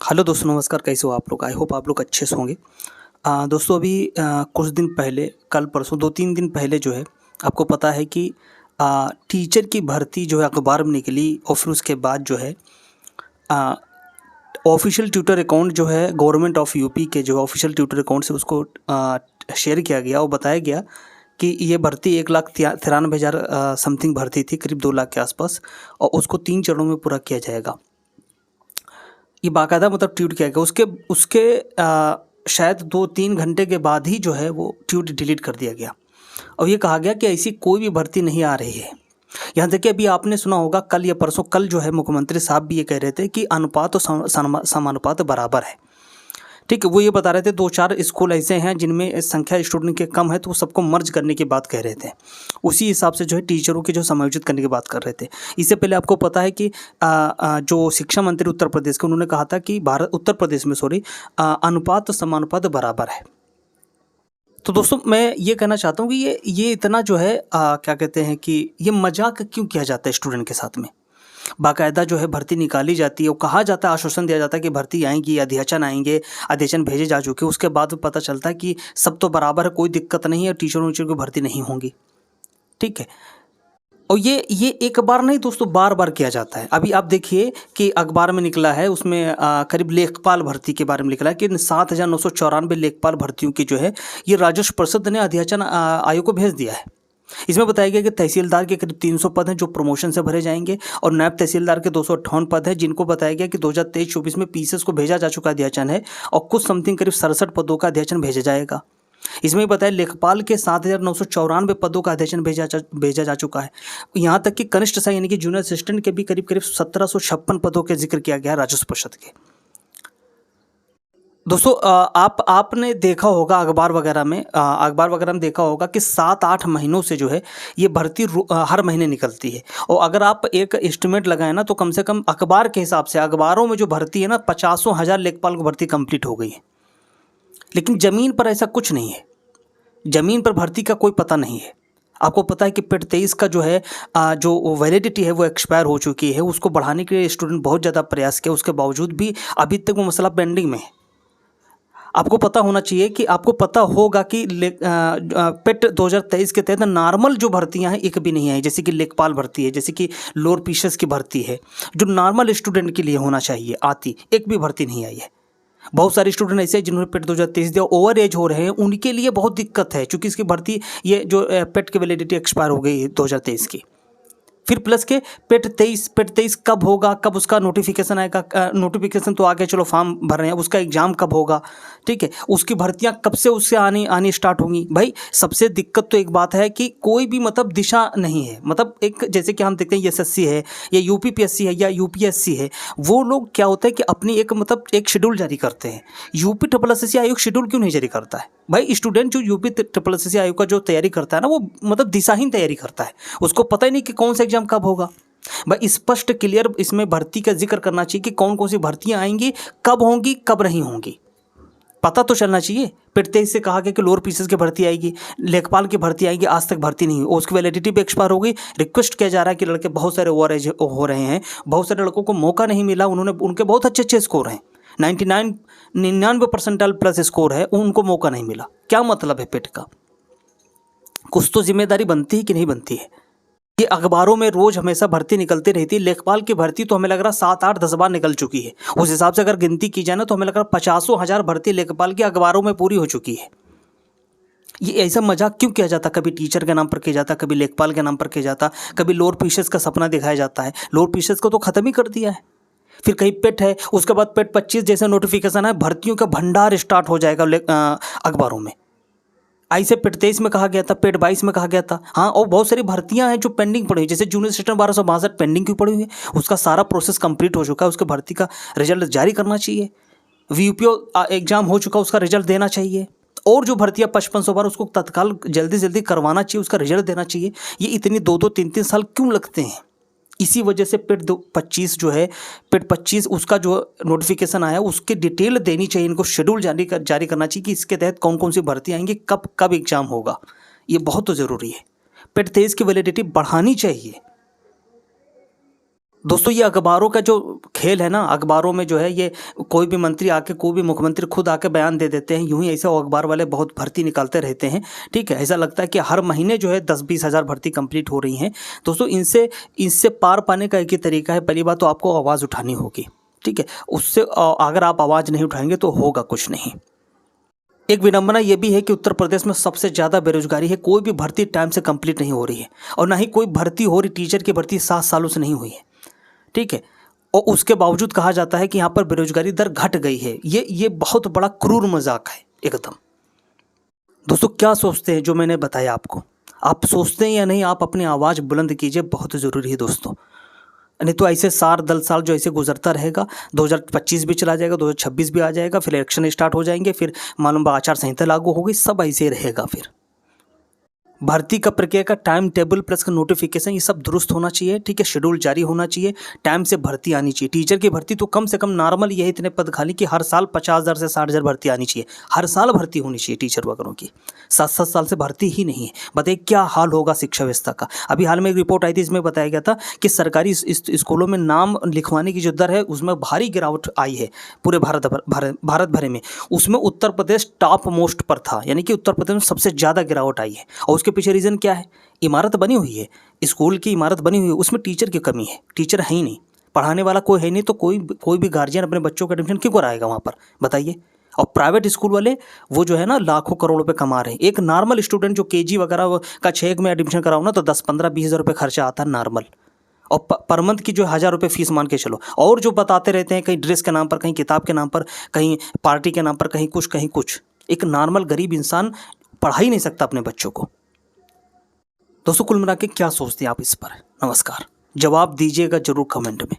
Hello दोस्तों, नमस्कार। कैसे हो आप लोग? आई होप आप लोग अच्छे से होंगे। दोस्तों अभी कुछ दिन पहले, कल परसों 2-3 दिन पहले जो है, आपको पता है कि टीचर की भर्ती जो है अखबार में निकली और फिर उसके बाद जो है ऑफिशियल ट्विटर अकाउंट जो है गवर्नमेंट ऑफ यूपी के जो ऑफिशियल ट्विटर अकाउंट से उसको शेयर किया गया और बताया गया कि ये भर्ती 1,93,000 समथिंग भर्ती थी, करीब 2 लाख के आसपास, और उसको 3 चरणों में पूरा किया जाएगा। ये बाकायदा मतलब ट्वीट किया गया। उसके उसके शायद 2-3 घंटे के बाद ही जो है वो ट्वीट डिलीट कर दिया गया और ये कहा गया कि ऐसी कोई भी भर्ती नहीं आ रही है। यहाँ तक कि अभी आपने सुना होगा, कल या परसों, कल जो है मुख्यमंत्री साहब भी ये कह रहे थे कि अनुपात और समानुपात बराबर है। ठीक है, वो ये बता रहे थे 2-4 स्कूल ऐसे हैं जिनमें संख्या स्टूडेंट के कम है तो वो सबको मर्ज करने की बात कह रहे थे। उसी हिसाब से जो है टीचरों की जो समायोजित करने की बात कर रहे थे। इससे पहले आपको पता है कि जो शिक्षा मंत्री उत्तर प्रदेश के, उन्होंने कहा था कि उत्तर प्रदेश में अनुपात और समानुपात बराबर है। तो दोस्तों मैं ये कहना चाहता हूँ कि ये इतना जो है क्या कहते हैं कि ये मजाक क्यों किया जाता है स्टूडेंट के साथ में। बाकायदा जो है भर्ती निकाली जाती है और कहा जाता है, आश्वासन दिया जाता है कि भर्ती आएंगी, अध्याचन आएंगे, अध्याचन भेजे जा चुके। उसके बाद पता चलता है कि सब तो बराबर है, कोई दिक्कत नहीं है, टीचरों की भर्ती नहीं होंगी। ठीक है, और ये एक बार नहीं दोस्तों, बार बार किया जाता है। अभी आप देखिए कि अखबार में निकला है, उसमें करीब लेखपाल भर्ती के बारे में लिखा है कि 7,994 लेखपाल भर्तियों की जो है ये राजस्व परिषद ने अध्याचन आयोग को भेज दिया है। इसमें बताया गया कि तहसीलदार के करीब 300 पद हैं जो प्रमोशन से भरे जाएंगे और नायब तहसीलदार के 258 पद हैं जिनको बताया गया कि 2023-24 में पीसीएस को भेजा जा चुका अध्याचन है और कुछ समथिंग करीब 67 पदों का अध्याचन भेजा जाएगा। इसमें बताया लेखपाल के 7,994 पदों का अध्याचन भेजा जा चुका है। यहाँ तक कि कनिष्ठ सहायक यानी कि जूनियर असिस्टेंट के भी करीब 1756 पदों के जिक्र किया गया राजस्व परिषद के। दोस्तों आपने देखा होगा अखबार वगैरह में देखा होगा कि 7-8 महीनों से जो है ये भर्ती हर महीने निकलती है। और अगर आप एक एस्टिमेट लगाएं ना तो कम से कम अखबार के हिसाब से, अखबारों में जो भर्ती है ना, 50,000 लेखपाल को भर्ती कंप्लीट हो गई है। लेकिन ज़मीन पर ऐसा कुछ नहीं है। ज़मीन पर भर्ती का कोई पता नहीं है। आपको पता है कि पेट 23 का जो है जो वैलिडिटी है वो एक्सपायर हो चुकी है। उसको बढ़ाने के लिए स्टूडेंट बहुत ज़्यादा प्रयास किया, उसके बावजूद भी अभी तक वो मसला पेंडिंग में है। आपको पता होना चाहिए कि आपको पता होगा कि पेट 2023 के तहत नॉर्मल जो भर्तियां हैं एक भी नहीं आई, जैसे कि लेखपाल भर्ती है, जैसे कि लोअर पीसेस की भर्ती है, जो नॉर्मल स्टूडेंट के लिए होना चाहिए आती, एक भी भर्ती नहीं आई है। बहुत सारे स्टूडेंट ऐसे हैं जिन्होंने पेट 2023 दिया, ओवर एज हो रहे हैं, उनके लिए बहुत दिक्कत है क्योंकि इसकी भर्ती, ये जो पेट की वैलिडिटी एक्सपायर हो गई है 2023 की। फिर प्लस के पेट 23 कब होगा, कब उसका नोटिफिकेशन आएगा? नोटिफिकेशन तो आगे, चलो फॉर्म भर रहे हैं, उसका एग्ज़ाम कब होगा? ठीक है, उसकी भर्तियां कब से उससे आनी स्टार्ट होंगी? भाई सबसे दिक्कत तो एक बात है कि कोई भी मतलब दिशा नहीं है। मतलब एक, जैसे कि हम देखते हैं एसएससी है या यूपीपीएससी है या यूपीएससी है, वो लोग क्या होता है कि अपनी एक मतलब एक शेड्यूल जारी करते हैं। यूपी ट्रिपल एसएससी आयोग शेड्यूल क्यों नहीं जारी करता है? भाई स्टूडेंट जो यूपी ट्रिपल एसएससी आयोग का जो तैयारी करता है ना, वो मतलब दिशाहीन तैयारी करता है। उसको पता ही नहीं कि कौन सा एग्जाम कब होगा। भाई स्पष्ट क्लियर इसमें भर्ती का जिक्र करना चाहिए कि कौन कौन सी भर्तियां आएंगी, कब होंगी, कब नहीं होंगी, पता तो चलना चाहिए। पेट 23 से कहा गया कि लोअर पीसेस की भर्ती आएगी, लेखपाल की भर्ती आएगी, आज तक भर्ती नहीं हुई, उसकी वैलिडिटी भी एक्सपायर हो गई। रिक्वेस्ट किया जा रहा है कि लड़के बहुत सारे ओवर एज हो रहे हैं, बहुत सारे लड़कों को मौका नहीं मिला, उनके बहुत अच्छे स्कोर हैं, 99 प्लस स्कोर है, उनको मौका नहीं मिला। क्या मतलब है पेट का? कुछ तो जिम्मेदारी बनती है कि नहीं बनती है? ये अखबारों में रोज हमेशा भर्ती निकलती रहती है। लेखपाल की भर्ती तो हमें लग रहा 7-8-10 बार निकल चुकी है। उस हिसाब से अगर गिनती की जाए ना तो हमें लग रहा 50,000 भर्ती लेखपाल की अखबारों में पूरी हो चुकी है। ये ऐसा मजाक क्यों किया जाता? कभी टीचर के नाम पर किया जाता, कभी लेखपाल के नाम पर किया जाता, कभी लोअर पीसेस का सपना दिखाया जाता है। लोअर पीसेस को तो खत्म ही कर दिया है। फिर कहीं पेट है, उसके बाद पेट 25 जैसे नोटिफिकेशन है, भर्तियों का भंडार स्टार्ट हो जाएगा अखबारों में। ऐसे पेट 23 में कहा गया था, पेट 22 में कहा गया था। हाँ, और बहुत सारी भर्तियां हैं जो पेंडिंग पड़ी हुई, जैसे जूनियर असिस्टेंट 1262 पेंडिंग क्यों पड़ी हुई है? उसका सारा प्रोसेस कंप्लीट हो चुका है, उसके भर्ती का रिजल्ट जारी करना चाहिए। वीयूपीओ एग्जाम हो चुका, उसका रिजल्ट देना चाहिए। और जो भर्तियां 5500 बार, उसको तत्काल जल्दी करवाना चाहिए, उसका रिजल्ट देना चाहिए। ये इतनी 2-2, 3-3 साल क्यों लगते हैं? इसी वजह से पेट 25 जो है, पेट 25 उसका जो नोटिफिकेशन आया उसकी डिटेल देनी चाहिए, इनको शेड्यूल जारी करना चाहिए कि इसके तहत कौन कौन सी भर्ती आएंगी, कब कब एग्जाम होगा। ये बहुत ज़रूरी है। पेट 23 की वैलिडिटी बढ़ानी चाहिए। दोस्तों ये अखबारों का जो खेल है ना, अखबारों में जो है ये कोई भी मंत्री आके, कोई भी मुख्यमंत्री खुद आके बयान दे देते हैं, यूं ही ऐसे वो अखबार वाले बहुत भर्ती निकालते रहते हैं। ठीक है, ऐसा लगता है कि हर महीने जो है 10-20 हज़ार भर्ती कंप्लीट हो रही हैं। दोस्तों इनसे इससे पार पाने का एक ही तरीका है, पहली बात तो आपको आवाज़ उठानी होगी। ठीक है, उससे अगर आप आवाज़ नहीं उठाएंगे तो होगा कुछ नहीं। एक विडंबना ये भी है कि उत्तर प्रदेश में सबसे ज़्यादा बेरोजगारी है, कोई भी भर्ती टाइम से कंप्लीट नहीं हो रही है, और ना ही कोई भर्ती हो रही, टीचर की भर्ती 7 सालों से नहीं हुई है। ठीक है, और उसके बावजूद कहा जाता है कि यहाँ पर बेरोजगारी दर घट गई है। ये बहुत बड़ा क्रूर मजाक है एकदम। दोस्तों क्या सोचते हैं जो मैंने बताया आपको? आप सोचते हैं या नहीं? आप अपनी आवाज़ बुलंद कीजिए, बहुत ज़रूरी है दोस्तों। नहीं तो ऐसे 10 साल जो ऐसे गुजरता रहेगा, 2025 भी चला जाएगा, 2026 भी आ जाएगा, फिर इलेक्शन स्टार्ट हो जाएंगे, फिर मालूम आचार संहिता लागू होगी, सब ऐसे रहेगा। फिर भर्ती का प्रक्रिया का टाइम टेबल प्लस का नोटिफिकेशन ये सब दुरुस्त होना चाहिए। ठीक है, शेड्यूल जारी होना चाहिए, टाइम से भर्ती आनी चाहिए। टीचर की भर्ती तो कम से कम नॉर्मल ये है इतने पद खाली कि हर साल 50,000 से 60,000 भर्ती आनी चाहिए। हर साल भर्ती होनी चाहिए टीचर वगैरह की। 7-7 साल से भर्ती ही नहीं है। बताइए क्या हाल होगा शिक्षा व्यवस्था का। अभी हाल में एक रिपोर्ट आई थी, इसमें बताया गया था कि सरकारी स्कूलों में नाम लिखवाने की जो दर है उसमें भारी गिरावट आई है पूरे भारत भर में। उसमें उत्तर प्रदेश टॉप मोस्ट पर था, यानी कि उत्तर प्रदेश में सबसे ज़्यादा गिरावट आई है। और उसके पीछे रीज़न क्या है? इमारत बनी हुई है, स्कूल की इमारत बनी हुई है, उसमें टीचर की कमी है, टीचर है ही नहीं, पढ़ाने वाला कोई है नहीं, तो कोई भी गार्जियन अपने बच्चों का एडमिशन क्यों कराएगा वहाँ पर, बताइए। और प्राइवेट स्कूल वाले वो जो है ना लाखों करोड़ रुपए कमा रहे हैं। एक नॉर्मल स्टूडेंट जो केजी वगैरह का 6 में एडमिशन कराओ ना तो 10-15-20 हज़ार रुपये खर्चा आता है नॉर्मल। और पर मंथ की जो 1,000 रुपये फीस मान के चलो। और जो बताते रहते हैं कहीं ड्रेस के नाम पर, कहीं किताब के नाम पर, कहीं पार्टी के नाम पर, कहीं कुछ। एक नॉर्मल गरीब इंसान पढ़ा ही नहीं सकता अपने बच्चों को। दोस्तों कुल मिला के क्या सोचते हैं आप इस पर? नमस्कार, जवाब दीजिएगा जरूर कमेंट में।